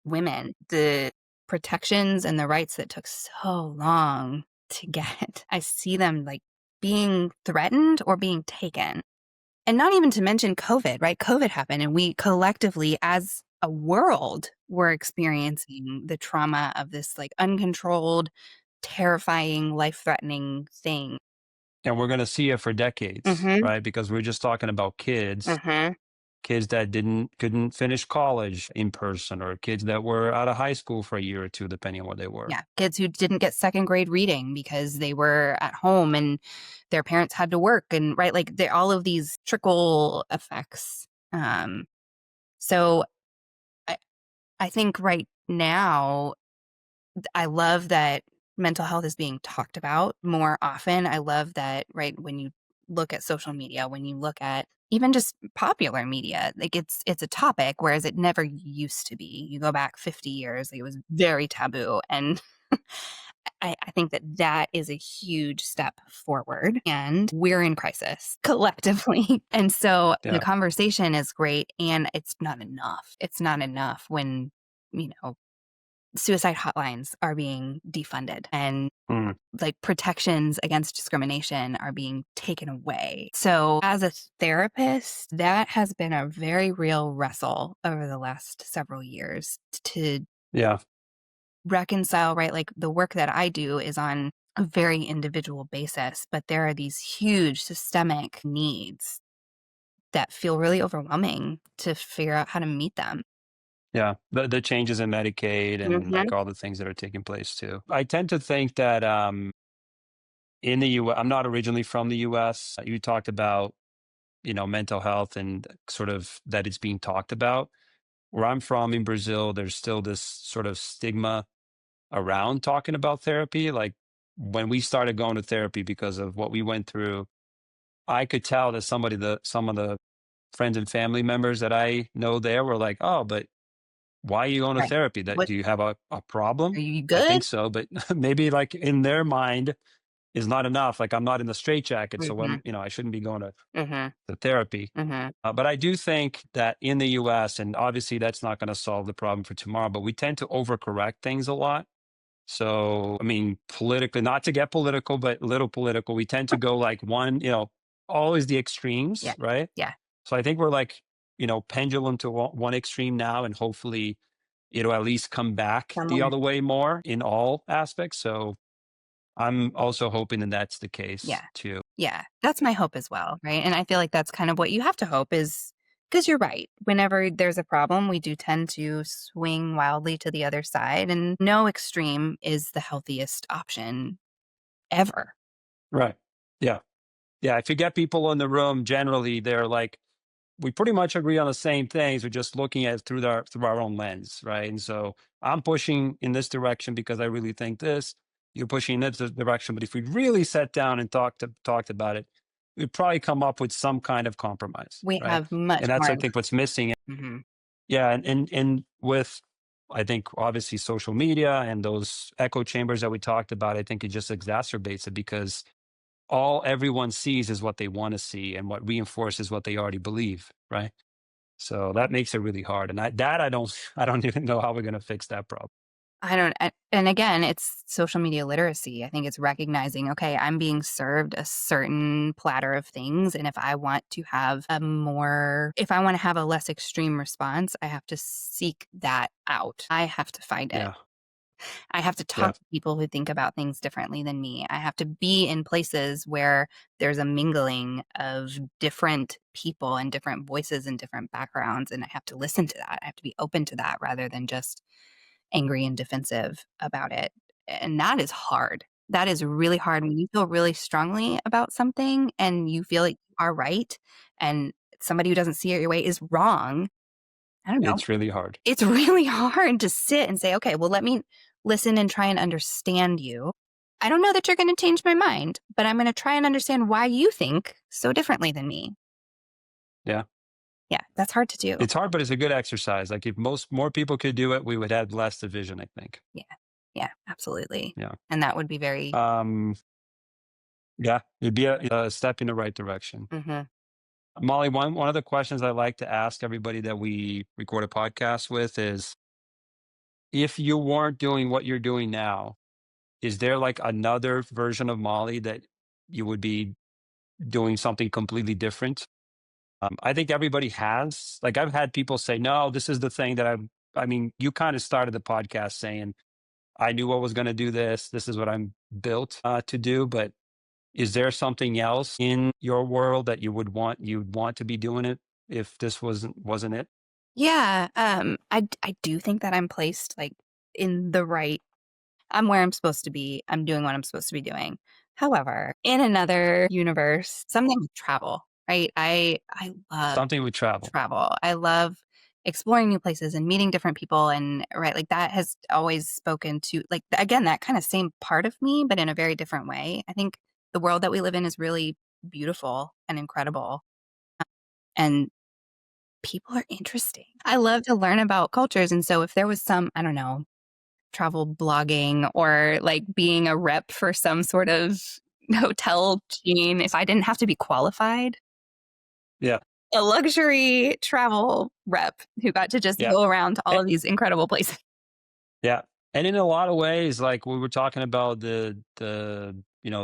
women, the protections and the rights that took so long to get, I see them like being threatened or being taken. And not even to mention COVID, right? COVID happened and we collectively as a world were experiencing the trauma of this like uncontrolled, terrifying, life-threatening thing. And we're going to see it for decades, Mhm. right? Because we're just talking about Mhm. kids that couldn't finish college in person, or kids that were out of high school for a year or two, depending on what they were. Yeah, kids who didn't get second grade reading because they were at home and their parents had to work and right, like, all of these trickle effects. So I I think right now I love that mental health is being talked about more often. I love that, right, when you look at social media, when you look at even just popular media, like it's a topic, whereas it never used to be. You go back 50 years, it was very taboo. And I think that that is a huge step forward. And we're in crisis collectively. And so the Yeah. conversation is great. And it's not enough. It's not enough when, you know, suicide hotlines are being defunded and Mm, like protections against discrimination are being taken away. So, as a therapist, that has been a very real wrestle over the last several years to yeah. reconcile, right? Like the work that I do is on a very individual basis, but there are these huge systemic needs that feel really overwhelming to figure out how to meet them. Yeah. The changes in Medicaid and Mhm. like all the things that are taking place too. I tend to think that in the US, I'm not originally from the US. You talked about, mental health and sort of that it's being talked about. Where I'm from in Brazil, there's still this sort of stigma around talking about therapy. Like when we started going to therapy because of what we went through, I could tell that some of the friends and family members that I know there were like, "Oh, but why are you going to Right. therapy? That What do you have a are problem?" you I think good? so, but maybe like in their mind is not enough. Like I'm not in the straitjacket, so Mhm. I shouldn't be going Mhm. to therapy. Mhm. But I do think that in the US, and obviously that's not going to solve the problem for tomorrow, but we tend to overcorrect things a lot. So, I mean, politically, not to get political, but a little political, we tend to go like always the Yeah. extremes, right? Yeah. So I think we're like, pendulum to one extreme now, and hopefully it'll at least come back the Somewhere. other way more in all aspects. So I'm also hoping that that's the case Yeah. too. Yeah. That's my hope as well, right? And I feel like that's kind of what you have to hope is because 'cause you're right. Whenever there's a problem, we do tend to swing wildly to the other side, and no extreme is the healthiest option ever. Right. Yeah. Yeah. If you get people in the room, generally they're like, we pretty much agree on the same things. We're just looking at it through our own lens, right? And so I'm pushing in this direction because I really think this. You're pushing in this direction, but if we really sat down and talked about it, we'd probably come up with some kind of compromise, We right? have much And that's more. I think what's missing. Mhm. Yeah, and with I think obviously social media and those echo chambers that we talked about, I think it just exacerbates it because all everyone sees is what they want to see, and what reinforces what they already believe, right? So that makes it really hard, and I don't I don't even know how we're gonna fix that problem. I don't and again, it's social media literacy. I think it's recognizing, okay, I'm being served a certain platter of things, and if I wanna have a less extreme response, I have to seek that out. I have to find it. Yeah. I have to Yeah. talk to people who think about things differently than me. I have to be in places where there's a mingling of different people and different voices and different backgrounds, and I have to listen to that. I have to be open to that rather than just angry and defensive about it, and that is hard. That is really hard when you feel really strongly about something and you feel like you are right, and somebody who doesn't see it your way is wrong. I don't know. It's really hard. It's really hard to sit and say, "Okay, well, let me listen and try and understand you. I don't know that you're gonna change my mind, but I'm gonna try and understand why you think so differently than me." Yeah. Yeah, that's hard to do. It's hard, but it's a good exercise. Like if more people could do it, we would have less division, I think. Yeah. Yeah, absolutely. Yeah. And that would be very Um, yeah, it'd be a step in the right direction. mhm. Molly, one of the questions I like to ask everybody that we record a podcast with is, if you weren't doing what you're doing now, is there like another version of Molly that you would be doing something completely different? I think everybody has. Like I've had people say, "No, this is the thing that I mean, you kind of started the podcast saying I knew I was going to do this. This is what I'm built to do." But is there something else in your world that you'd want to be doing it if this wasn't it? Yeah, I do think that I'm placed, like, in the right I'm where I'm supposed to be, I'm doing what I'm supposed to be doing. However, in another universe, something with travel, right? I love Something with travel. travel. I love exploring new places and meeting different people and right, like, that has always spoken to like, again, that kinda same part of me, but in a very different way. I think the world that we live in is really beautiful and incredible, and people are interesting. I love to learn about cultures, and so if there was some, I don't know, travel blogging or, like, being a rep for some sort of hotel chain, if I didn't have to be qualified, Yeah, a luxury travel rep who got to just yeah. go around to all of these incredible places. Yeah. And in a lot of ways, like we were talking about the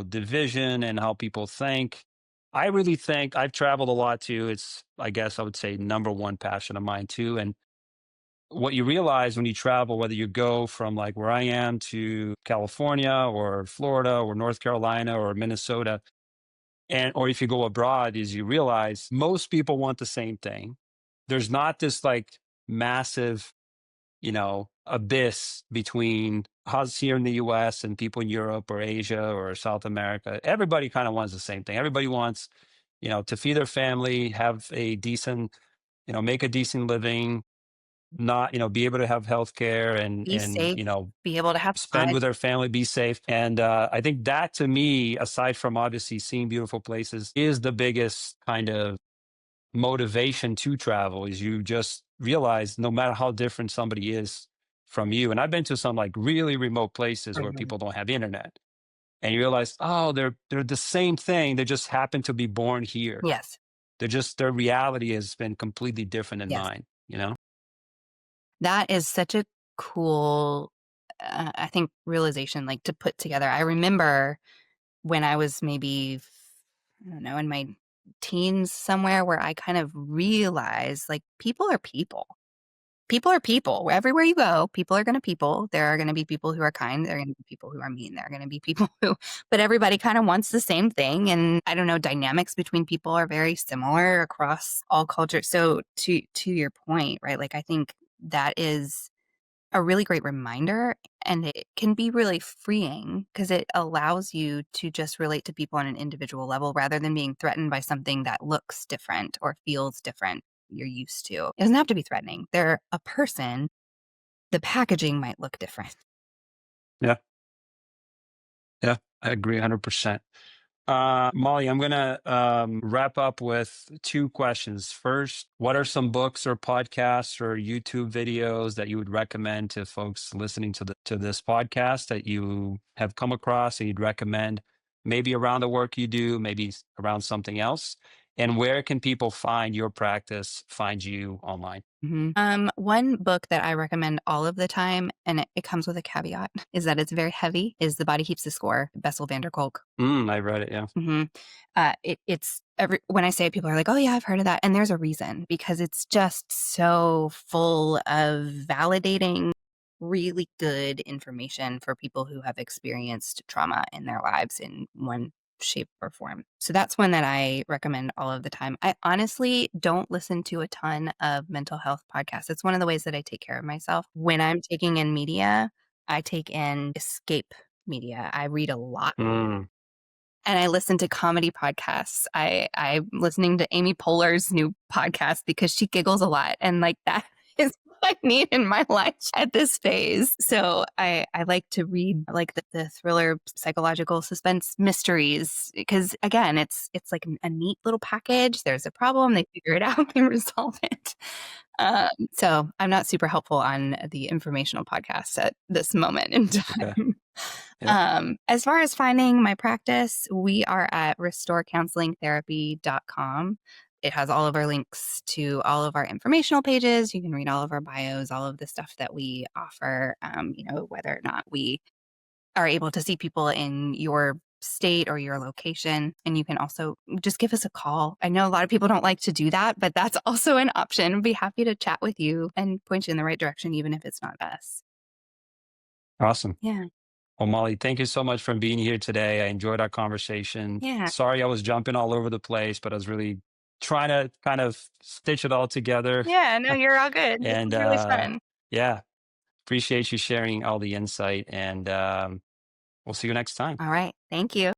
division and how people think. I really think I've traveled a lot too. It's, I guess I would say, number one passion of mine too. And what you realize when you travel, whether you go from like where I am to California or Florida or North Carolina or Minnesota, and or if you go abroad, is you realize most people want the same thing. There's not this like massive, abyss between us here in the US and people in Europe or Asia or South America. Everybody kind of wants the same thing. Everybody wants, to feed their family, have a decent, make a decent living, not, be able to have health care Be and, safe, be able to have spend fun. with their family, be safe. And I think that to me, aside from obviously seeing beautiful places, is the biggest kind of motivation to travel is you just realize no matter how different somebody is from you. And I've been to some like really remote places where Mhm. people don't have internet. And you realize, oh, they're the same thing. They just happen to be born here. Yes, Their reality has been completely different than yes. mine. That is such a cool, I think, realization, like, to put together. I remember when I was maybe, I don't know, in my teens somewhere where I kind of realized, like, people are people. People are people. Everywhere you go, people are gonna people. There are gonna be people who are kind, there are gonna be people who are mean, there are gonna be people who but everybody kinda wants the same thing, and I don't know, dynamics between people are very similar across all cultures. So to your point, right, like, I think that is a really great reminder, and it can be really freeing because it allows you to just relate to people on an individual level rather than being threatened by something that looks different or feels different you're used to. It doesn't have to be threatening. They're a person. The packaging might look different. Yeah. Yeah. I agree 100%. Molly, I'm going to wrap up with two questions. First, what are some books or podcasts or YouTube videos that you would recommend to folks listening to this podcast that you have come across and you'd recommend, maybe around the work you do, maybe around something else? And where can people find your practice, find you online? One book that I recommend all of the time, and it comes with a caveat, is that it's very heavy, is The Body Keeps the Score, Bessel van der Kolk. I read it. Yeah. Mhm. It's every when I say it, people are like, "Oh, yeah, I've heard of that," and there's a reason because it's just so full of validating, really good information for people who have experienced trauma in their lives in one shape or form. So that's one that I recommend all of the time. I honestly don't listen to a ton of mental health podcasts. It's one of the ways that I take care of myself. When I'm taking in media, I take in escape media. I read a lot Mm, and I listen to comedy podcasts. I'm listening to Amy Poehler's new podcast because she giggles a lot, and, like, that is what I need in my life at this phase. So I like to read, like, the thriller, psychological suspense mysteries because, again, it's like a neat little package. There's a problem, they figure it out, they resolve it. So I'm not super helpful on the informational podcasts at this moment in okay. time. Yeah. As far as finding my practice, we are at restorecounseling.therapy.com. It has all of our links to all of our informational pages. You can read all of our bios, all of the stuff that we offer, whether or not we are able to see people in your state or your location. And you can also just give us a call. I know a lot of people don't like to do that, but that's also an option. I'd be happy to chat with you and point you in the right direction, even if it's not us. Awesome. Yeah. Well, Molly, thank you so much for being here today. I enjoyed our conversation. Yeah. Sorry I was jumping all over the place, but I was really trying to kind of stitch it all together. Yeah. No, you're all good. This And was really fun. yeah, appreciate you sharing all the insight. And we'll see you next time. All right. Thank you.